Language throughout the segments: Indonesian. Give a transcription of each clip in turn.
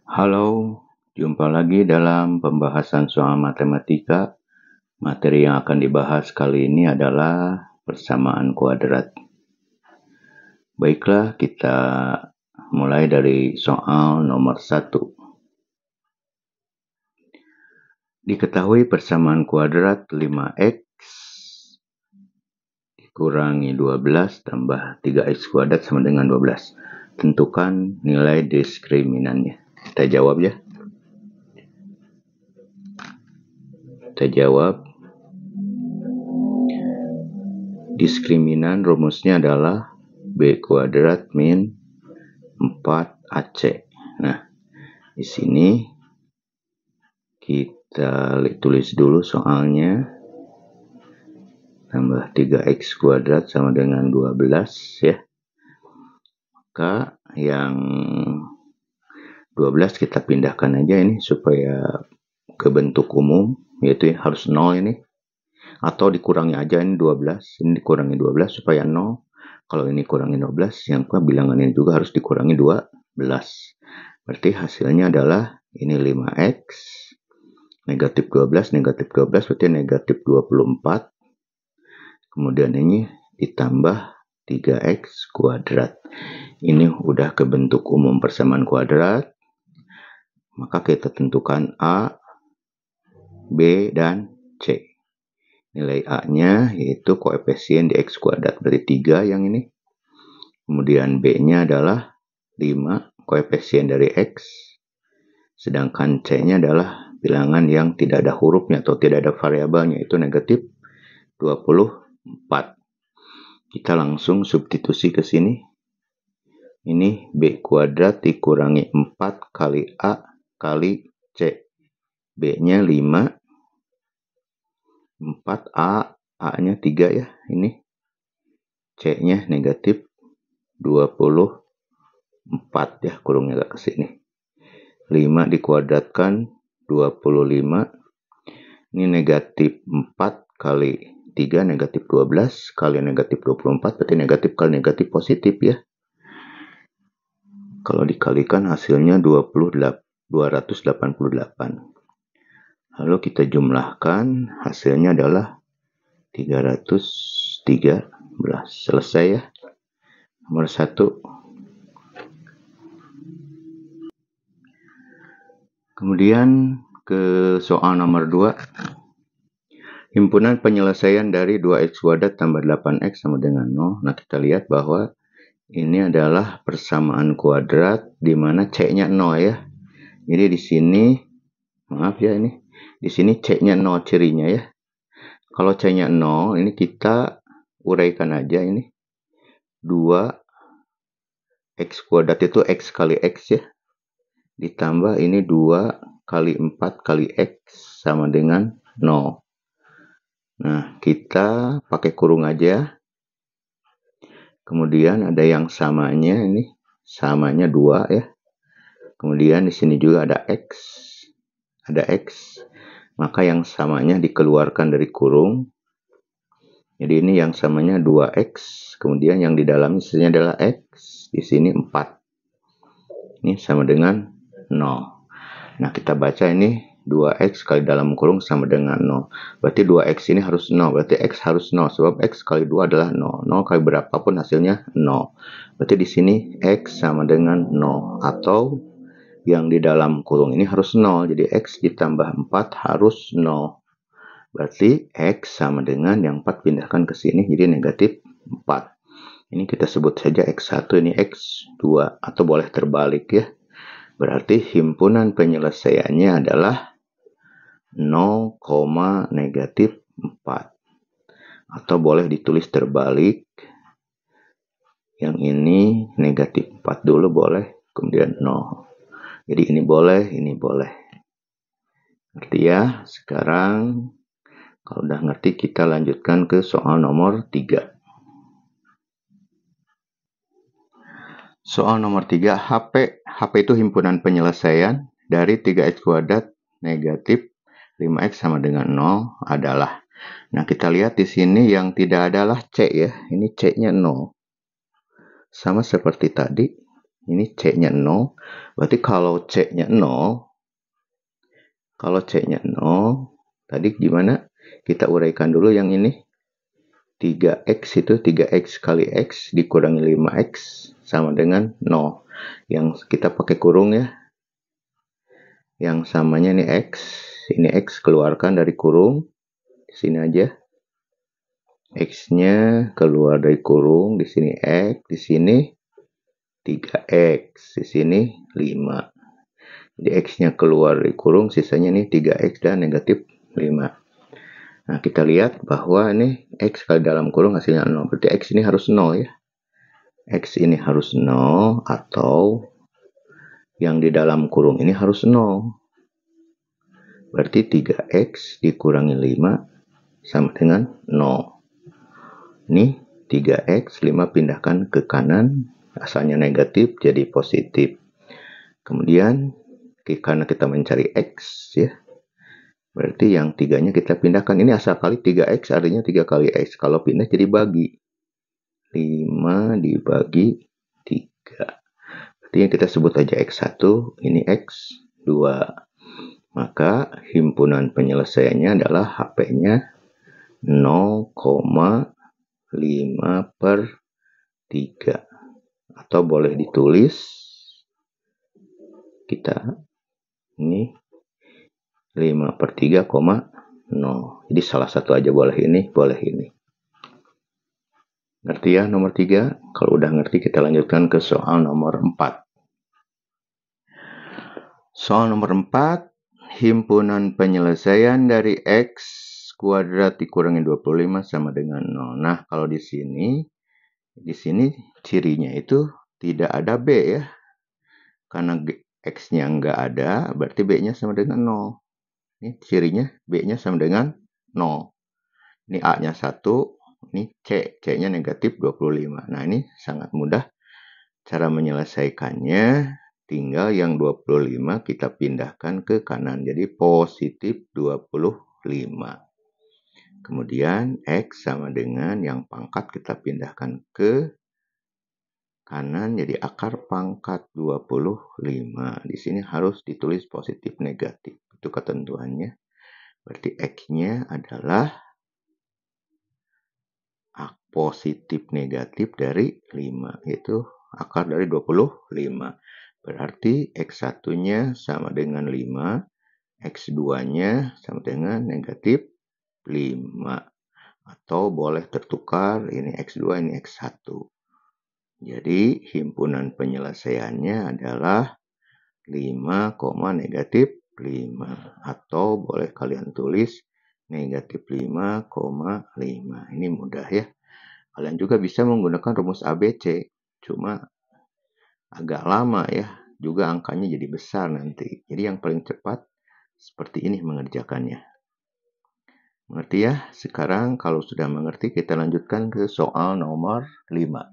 Halo, jumpa lagi dalam pembahasan soal matematika. Materi yang akan dibahas kali ini adalah persamaan kuadrat. Baiklah, kita mulai dari soal nomor 1. Diketahui persamaan kuadrat 5x dikurangi 12 tambah 3x kuadrat sama dengan 12. Tentukan nilai diskriminannya. Kita jawab ya. Kita jawab. Diskriminan rumusnya adalah B kuadrat min 4AC. Nah, di sini kita tulis dulu soalnya. Tambah 3x kuadrat sama dengan 12 ya. Maka yang 12 kita pindahkan aja ini supaya ke bentuk umum, yaitu harus 0 ini. Atau dikurangi aja ini 12, ini dikurangi 12 supaya 0. Kalau ini kurangi 12, yang bilangan ini juga harus dikurangi 12. Berarti hasilnya adalah ini 5x, negatif 12 berarti negatif 24. Kemudian ini ditambah 3x kuadrat. Ini udah ke bentuk umum persamaan kuadrat. Maka kita tentukan A, B, dan C. Nilai A-nya yaitu koefisien di X kuadrat, berarti 3 yang ini. Kemudian B-nya adalah 5, koefisien dari X. Sedangkan C-nya adalah bilangan yang tidak ada hurufnya atau tidak ada variabelnya, itu negatif 24. Kita langsung substitusi ke sini. Ini B kuadrat dikurangi 4 kali A kali C. B-nya 5. 4A, A-nya 3 ya, ini. C-nya negatif 24 ya, kurungnya agak ke sini. 5 dikuadratkan 25. Ini negatif 4 kali 3 negatif 12 kali negatif 24 berarti negatif kali negatif positif ya. Kalau dikalikan hasilnya 288. Lalu kita jumlahkan, hasilnya adalah 313. Selesai ya. Nomor 1. Kemudian ke soal nomor 2. Himpunan penyelesaian dari 2x kuadrat tambah 8x sama dengan 0. Nah, kita lihat bahwa ini adalah persamaan kuadrat di mana C-nya 0 ya. Jadi di sini, maaf ya ini. Di sini C-nya 0 cirinya ya. Kalau C-nya 0, ini kita uraikan aja ini. 2x kuadrat itu x kali x ya. Ditambah ini 2 kali 4 kali x sama dengan 0. Nah, kita pakai kurung aja. Kemudian ada yang samanya ini. Samanya 2 ya. Kemudian di sini juga ada x. Ada x. Maka yang samanya dikeluarkan dari kurung. Jadi ini yang samanya 2x. Kemudian yang di dalamnya sisanya adalah x. Di sini 4. Ini sama dengan 0. Nah, kita baca ini 2x kali dalam kurung sama dengan 0. Berarti 2x ini harus 0. Berarti x harus 0. Sebab x kali 2 adalah 0. 0 kali berapapun hasilnya 0. Berarti di sini x sama dengan 0. Atau yang di dalam kurung ini harus 0. Jadi x ditambah 4 harus 0. Berarti x sama dengan yang 4 pindahkan ke sini. Jadi negatif 4. Ini kita sebut saja x1, ini x2. Atau boleh terbalik ya. Berarti himpunan penyelesaiannya adalah 0, negatif 4. Atau boleh ditulis terbalik. Yang ini negatif 4 dulu boleh. Kemudian 0. Jadi ini boleh, ini boleh. Ngerti ya? Sekarang kalau udah ngerti kita lanjutkan ke soal nomor 3. Soal nomor 3, HP itu himpunan penyelesaian dari 3x kuadrat negatif 5x sama dengan 0 adalah. Nah, kita lihat di sini yang tidak adalah C ya. Ini C-nya 0. Sama seperti tadi. Ini C-nya 0. Berarti kalau C-nya 0, tadi gimana? Kita uraikan dulu yang ini. 3X itu 3X kali X dikurangi 5X sama dengan 0. Yang kita pakai kurung ya. Yang samanya ini X. Ini X keluarkan dari kurung. Di sini aja. X-nya keluar dari kurung. Di sini X. Di sini 3X. Di sini 5. Jadi X-nya keluar dari kurung. Sisanya ini 3X dan negatif 5. Nah, kita lihat bahwa ini X kali dalam kurung hasilnya 0. Berarti X ini harus 0 ya. X ini harus 0 atau yang di dalam kurung ini harus 0. Berarti 3X dikurangi 5 sama dengan 0. Ini 3X, 5 pindahkan ke kanan. Asalnya negatif jadi positif. Kemudian karena kita mencari X ya. Berarti yang 3-nya kita pindahkan. Ini asal kali 3X artinya 3 kali X. Kalau pindah jadi bagi. 5 dibagi 3. Berarti yang kita sebut aja X1. Ini X2. Maka himpunan penyelesaiannya adalah HP-nya 0,5 per 3. Atau boleh ditulis kita ini 5 per 3, 0. Jadi salah satu aja boleh ini, boleh ini. Ngerti ya nomor 3? Kalau udah ngerti kita lanjutkan ke soal nomor 4. Soal nomor 4, himpunan penyelesaian dari X kuadrat dikurangi 25 sama dengan 0. Nah, kalau di sini cirinya itu tidak ada B ya. Karena X-nya nggak ada, berarti B-nya sama dengan 0. Ini cirinya B-nya sama dengan 0. Ini A-nya 1, ini C. C-nya negatif 25. Nah, ini sangat mudah. Cara menyelesaikannya, tinggal yang 25 kita pindahkan ke kanan. Jadi positif 25. Kemudian X sama dengan yang pangkat kita pindahkan ke kanan. Jadi akar pangkat 25. Di sini harus ditulis positif negatif. Itu ketentuannya. Berarti X-nya adalah positif negatif dari 5. Yaitu akar dari 25. Berarti X1-nya sama dengan 5. X2-nya sama dengan negatif 5. Atau boleh tertukar, ini X2, ini X1. Jadi himpunan penyelesaiannya adalah 5, negatif 5. Atau boleh kalian tulis negatif 5, 5. Ini mudah ya. Kalian juga bisa menggunakan rumus ABC. Cuma agak lama ya. Juga angkanya jadi besar nanti. Jadi yang paling cepat seperti ini mengerjakannya. Mengerti ya? Sekarang kalau sudah mengerti kita lanjutkan ke soal nomor 5.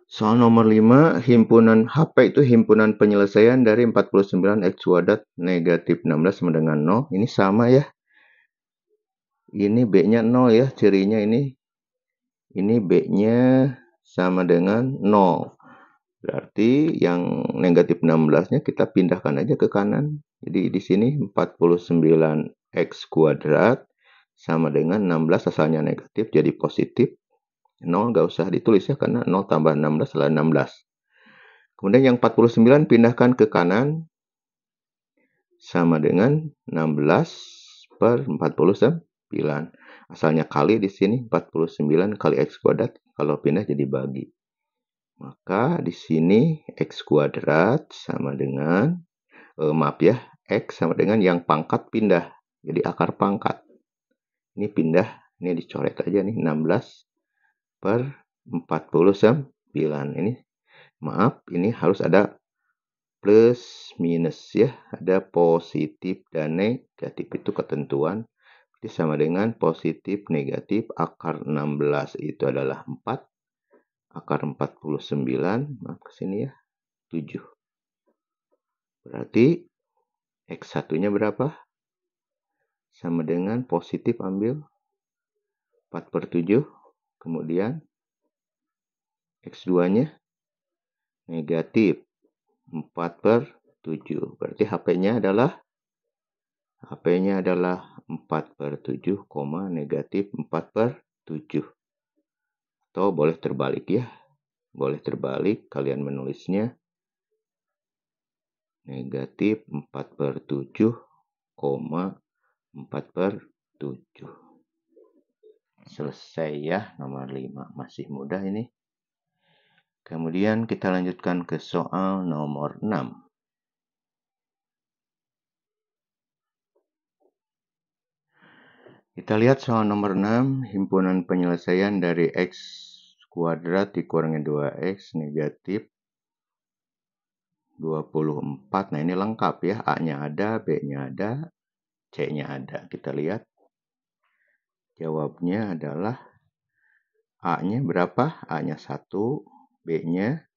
Soal nomor 5, himpunan HP itu himpunan penyelesaian dari 49X kuadrat negatif 16 sama dengan 0. Ini sama ya. Ini B-nya 0 ya, cirinya ini. Ini B-nya sama dengan 0. Berarti yang negatif 16-nya kita pindahkan aja ke kanan. Jadi di sini 49X kuadrat sama dengan 16 asalnya negatif jadi positif. 0 nggak usah ditulis ya karena 0 tambah 16 adalah 16. Kemudian yang 49 pindahkan ke kanan sama dengan 16 per 49. Asalnya kali di sini 49 kali X kuadrat. Kalau pindah jadi bagi. Maka di sini X kuadrat sama dengan, X sama dengan yang pangkat pindah. Jadi akar pangkat. Ini pindah, ini dicoret aja nih 16 per 49. Ini harus ada plus minus ya. Ada positif dan negatif. Itu ketentuan. Jadi sama dengan positif negatif akar 16 itu adalah 4. Akar 49, ke sini ya, 7. Berarti X1-nya berapa? Sama dengan positif ambil 4 per 7. Kemudian X2-nya negatif 4/7. Berarti HP-nya adalah 4/7, negatif 4/7. Atau boleh terbalik ya. Boleh terbalik, kalian menulisnya negatif 4/7, 4/7. Selesai ya, nomor 5. Masih mudah ini. Kemudian kita lanjutkan ke soal nomor 6. Kita lihat soal nomor 6, himpunan penyelesaian dari X kuadrat dikurangi 2X negatif 24. Nah, ini lengkap ya. A-nya ada, B-nya ada, C-nya ada. Kita lihat. Jawabnya adalah A-nya berapa? A-nya 1, B-nya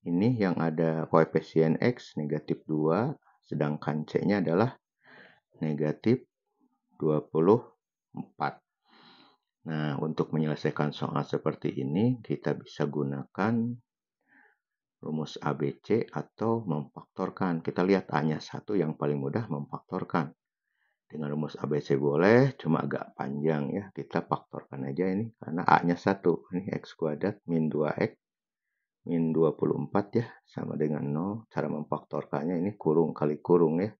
ini yang ada koefisien X negatif 2, sedangkan C-nya adalah negatif 24. Nah, untuk menyelesaikan soal seperti ini, kita bisa gunakan rumus ABC atau memfaktorkan. Kita lihat A-nya 1 yang paling mudah memfaktorkan. Dengan rumus ABC boleh, cuma agak panjang ya. Kita faktorkan aja ini, karena A-nya 1. Ini X kuadrat min 2X min 24 ya, sama dengan 0. Cara memfaktorkannya ini kurung kali kurung ya,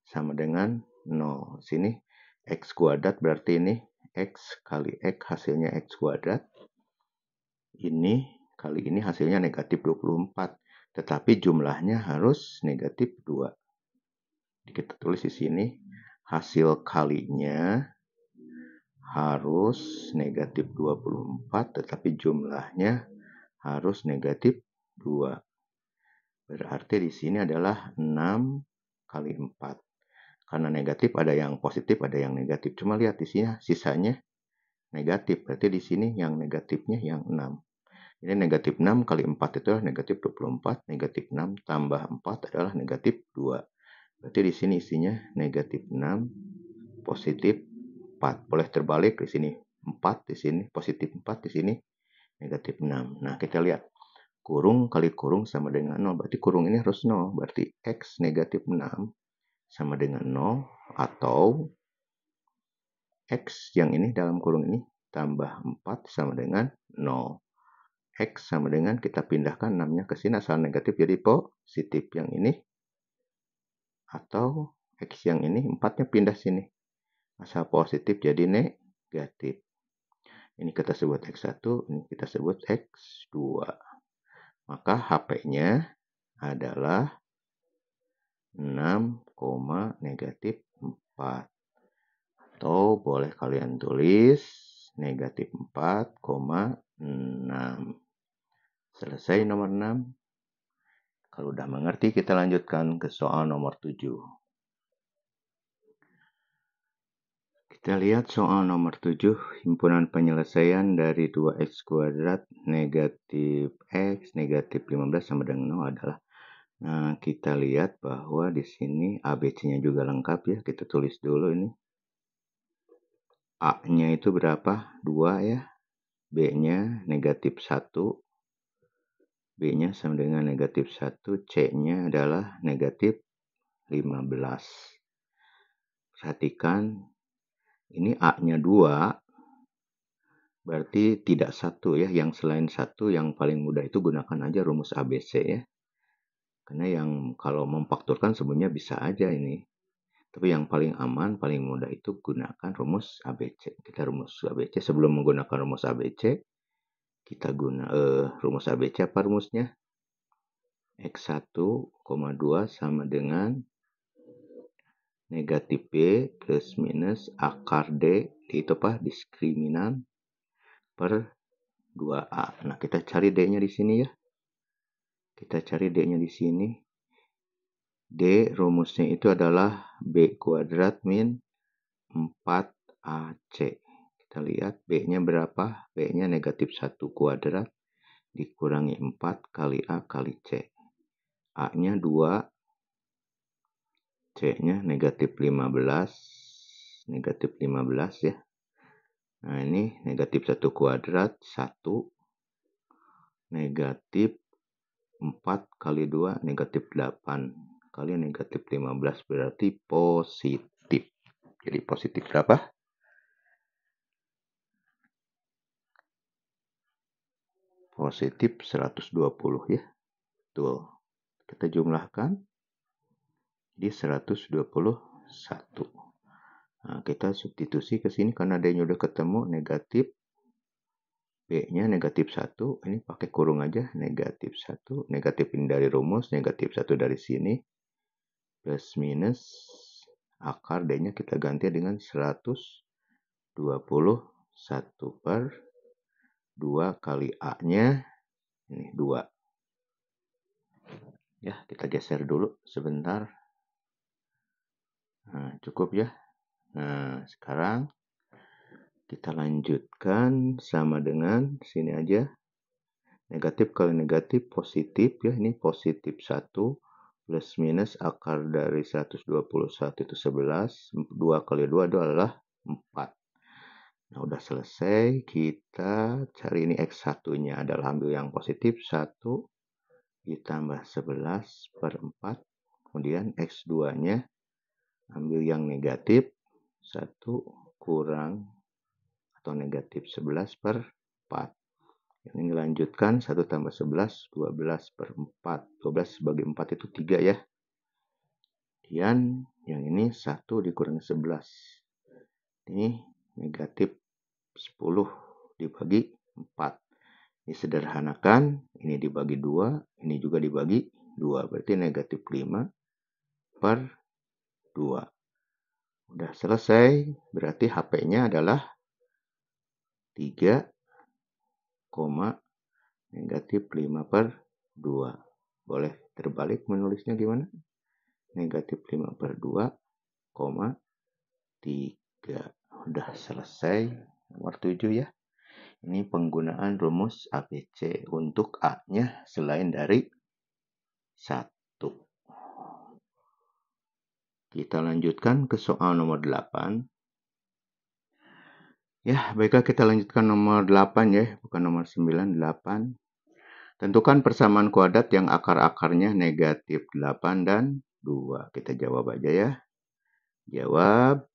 sama dengan 0. Sini X kuadrat berarti ini X kali X hasilnya X kuadrat. Ini kali ini hasilnya negatif 24. Tetapi jumlahnya harus negatif 2. Kita tulis di sini hasil kalinya harus negatif 24, tetapi jumlahnya harus negatif 2. Berarti di sini adalah 6 kali 4. Karena negatif ada yang positif, ada yang negatif. Cuma lihat di sini sisanya negatif. Berarti di sini yang negatifnya yang 6. Ini negatif 6 kali 4 itu adalah negatif 24. Negatif 6 tambah 4 adalah negatif 2. Berarti di sini isinya negatif 6, positif 4. Boleh terbalik di sini 4, di sini positif 4, di sini negatif 6. Nah, kita lihat. Kurung kali kurung sama dengan 0. Berarti kurung ini harus 0. Berarti X negatif 6 sama dengan 0. Atau X yang ini dalam kurung ini tambah 4 sama dengan 0. X sama dengan kita pindahkan 6-nya ke sini. Asal negatif jadi positif yang ini. Atau X yang ini 4-nya pindah sini. Asal positif jadi negatif. Ini kita sebut X1. Ini kita sebut X2. Maka HP-nya adalah 6, negatif 4. Atau boleh kalian tulis negatif 4,6. Selesai nomor 6. Kalau udah mengerti, kita lanjutkan ke soal nomor 7. Kita lihat soal nomor 7, himpunan penyelesaian dari 2x kuadrat negatif x negatif 15 sama dengan 0 adalah. Nah, kita lihat bahwa di sini ABC-nya juga lengkap ya. Kita tulis dulu ini. A-nya itu berapa? 2 ya. B-nya negatif 1. B-nya sama dengan negatif 1. C-nya adalah negatif 15. Perhatikan. Ini A-nya 2. Berarti tidak 1 ya. Yang selain 1 yang paling mudah itu gunakan aja rumus ABC ya. Karena yang kalau memfaktorkan sebenarnya bisa aja ini. Tapi yang paling aman, paling mudah itu gunakan rumus ABC. Kita rumus ABC. Sebelum menggunakan rumus ABC, kita guna rumus ABC apa rumusnya? X1, 2 sama dengan negatif B plus minus akar D, itu apa? Diskriminan per 2A. Nah, kita cari D-nya di sini ya. Kita cari D-nya di sini. D rumusnya itu adalah B kuadrat min 4AC. Kita lihat B-nya berapa? B-nya negatif 1 kuadrat dikurangi 4 kali A kali C. A-nya 2. C-nya negatif 15. Negatif 15 ya. Nah, ini negatif 1 kuadrat 1 negatif 4 kali 2 negatif 8 kali negatif 15 berarti positif. Jadi positif berapa? Positif 120 ya. Betul. Kita jumlahkan di 121. Nah, kita substitusi ke sini karena D-nya udah ketemu negatif. B-nya negatif 1. Ini pakai kurung aja. Negatif 1. Negatif ini dari rumus. Negatif 1 dari sini. Plus minus. Akar D-nya kita ganti dengan 121 per 2 kali A-nya. Ini 2. Ya, kita geser dulu sebentar. Nah, cukup ya. Nah, sekarang kita lanjutkan sama dengan sini aja. Negatif kali negatif positif ya. Ini positif 1 plus minus akar dari 121 itu 11. 2 kali 2 itu adalah 4. Nah, udah selesai. Kita cari ini X1-nya adalah ambil yang positif 1 ditambah 11 per 4. Kemudian X2-nya ambil yang negatif 1 kurang atau negatif 11 per 4. Ini dilanjutkan 1 tambah 11, 12 per 4. 12 bagi 4 itu 3 ya. Kemudian yang ini 1 dikurangi 11. Ini negatif 10 dibagi 4. Disederhanakan, ini dibagi 2, ini juga dibagi 2. Berarti negatif 5 per 2. Udah selesai, berarti HP-nya adalah 3, negatif 5 per 2. Boleh terbalik menulisnya gimana? Negatif 5 per 2, 3. Udah selesai. Nomor 7 ya. Ini penggunaan rumus ABC untuk A-nya selain dari 1. Kita lanjutkan ke soal nomor 8. Ya, baiklah kita lanjutkan nomor 8 ya, bukan nomor 9, 8. Tentukan persamaan kuadrat yang akar-akarnya negatif 8 dan 2. Kita jawab aja ya. Jawab.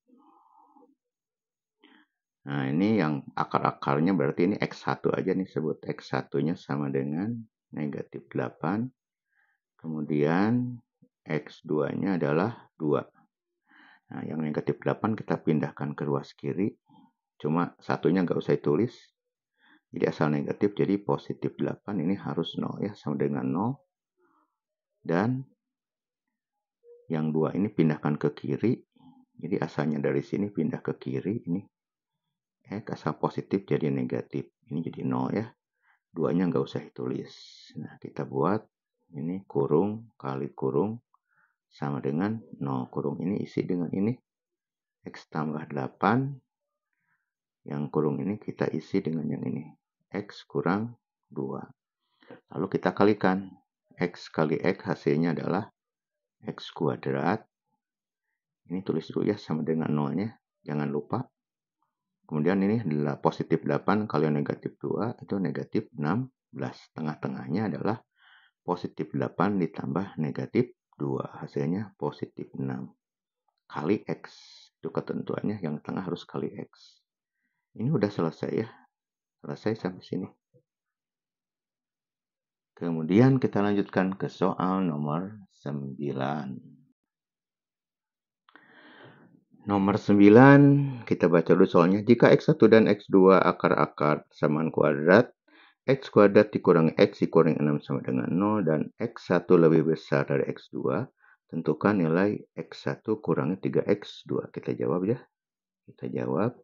Nah, ini yang akar-akarnya berarti ini X1 aja nih, sebut X1-nya sama dengan negatif 8. Kemudian X2-nya adalah 2. Nah, yang negatif 8 kita pindahkan ke ruas kiri. Cuma satunya nggak usah ditulis. Jadi asal negatif, jadi positif 8 ini harus 0 ya, sama dengan 0. Dan yang 2 ini pindahkan ke kiri. Jadi asalnya dari sini pindah ke kiri. Ini asal positif jadi negatif. Ini jadi 0 ya. 2-nya nggak usah ditulis. Nah, kita buat ini kurung kali kurung sama dengan 0. Kurung ini isi dengan ini. X tambah 8. Yang kurung ini kita isi dengan yang ini. X kurang 2. Lalu kita kalikan. X kali X hasilnya adalah X kuadrat. Ini tulis dulu ya sama dengan 0-nya. Jangan lupa. Kemudian ini adalah positif 8 kali negatif 2. Itu negatif 16. Tengah-tengahnya adalah positif 8 ditambah negatif 2. Hasilnya positif 6. Kali X. Itu ketentuannya. Yang tengah harus kali X. Ini udah selesai ya. Selesai sampai sini. Kemudian kita lanjutkan ke soal nomor 9. Nomor 9, kita baca dulu soalnya. Jika X1 dan X2 akar-akar persamaan kuadrat, X kuadrat dikurangi X dikurangi 6 sama dengan 0, dan X1 lebih besar dari X2, tentukan nilai X1 kurangi 3X2. Kita jawab ya. Kita jawab.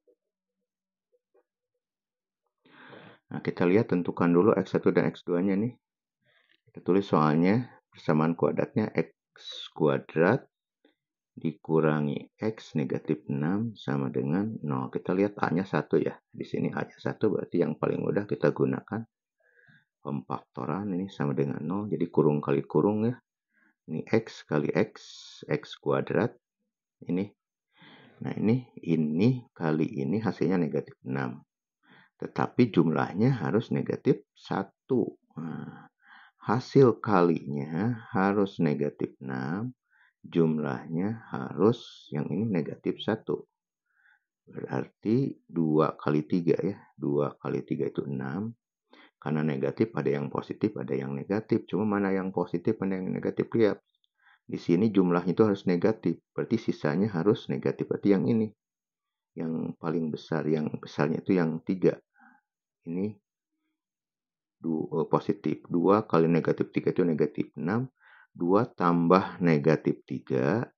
Nah, kita lihat tentukan dulu X1 dan X2-nya nih. Kita tulis soalnya, persamaan kuadratnya X kuadrat dikurangi X negatif 6 sama dengan 0. Kita lihat A-nya 1 ya. Di sini A-nya 1 berarti yang paling mudah kita gunakan pemfaktoran. Ini sama dengan 0. Jadi kurung kali kurung ya. Ini X kali X. X kuadrat. Ini. Nah ini kali ini hasilnya negatif 6. Tetapi jumlahnya harus negatif 1. Nah, hasil kalinya harus negatif 6, jumlahnya harus yang ini negatif 1. Berarti 2 kali 3 ya. 2 kali 3 itu 6. Karena negatif ada yang positif, ada yang negatif. Cuma mana yang positif, mana yang negatif. Lihat. Di sini jumlahnya itu harus negatif. Berarti sisanya harus negatif. Berarti yang ini. Yang paling besar. Yang besarnya itu yang 3. Ini positif. 2 kali negatif 3 itu negatif 6. 2 tambah negatif 3.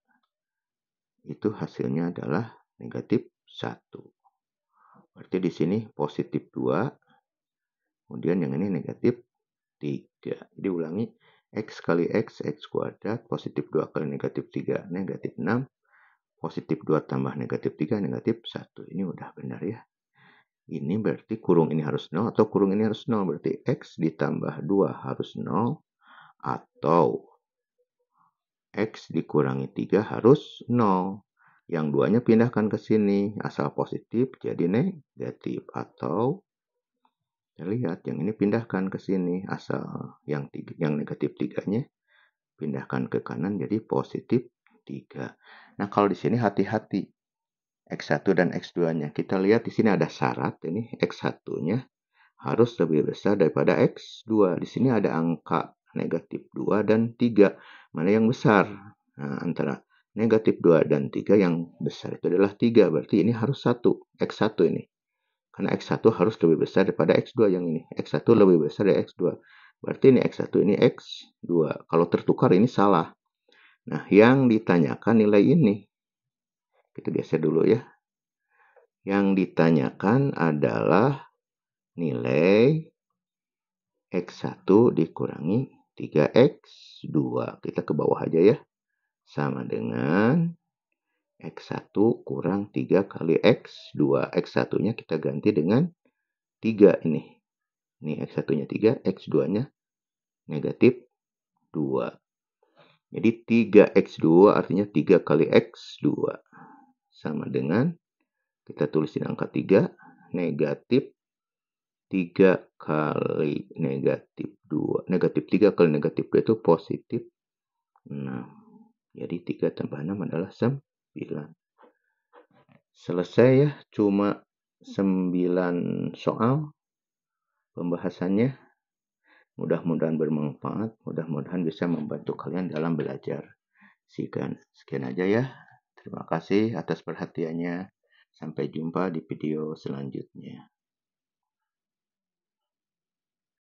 Itu hasilnya adalah negatif 1. Berarti di sini positif 2. Kemudian yang ini negatif 3. Jadi ulangi. X kali X kuadrat. Positif 2 kali negatif 3. Negatif 6. Positif 2 tambah negatif 3. Negatif 1. Ini udah benar ya. Ini berarti kurung ini harus 0 atau kurung ini harus 0. Berarti X ditambah 2 harus 0. Atau X dikurangi 3 harus 0. Yang duanya pindahkan ke sini. Asal positif jadi negatif. Atau kita lihat yang ini pindahkan ke sini. Asal yang negatif 3-nya pindahkan ke kanan jadi positif 3. Nah, kalau di sini hati-hati. X1 dan X2-nya. Kita lihat di sini ada syarat. Ini X1-nya harus lebih besar daripada X2. Di sini ada angka negatif 2 dan 3. Mana yang besar? Nah, antara negatif 2 dan 3 yang besar itu adalah 3. Berarti ini harus 1. X1 ini. Karena X1 harus lebih besar daripada X2 yang ini. X1 lebih besar dari X2. Berarti ini X1, ini X2. Kalau tertukar ini salah. Nah, yang ditanyakan nilai ini. Kita geser dulu ya. Yang ditanyakan adalah nilai X1 dikurangi 3X2. Kita ke bawah aja ya. Sama dengan X1 kurang 3 kali X2. X1-nya kita ganti dengan 3 ini. Ini X1-nya 3, X2-nya negatif 2. Jadi 3X2 artinya 3 kali X2. Sama dengan, kita tulisin angka 3, negatif 3 kali negatif 2. Negatif 3 kali negatif 2 itu positif 6. Jadi 3 tambah 6 adalah 9. Selesai ya, cuma 9 soal pembahasannya. Mudah-mudahan bermanfaat, mudah-mudahan bisa membantu kalian dalam belajar. Sekian aja ya. Terima kasih atas perhatiannya. Sampai jumpa di video selanjutnya.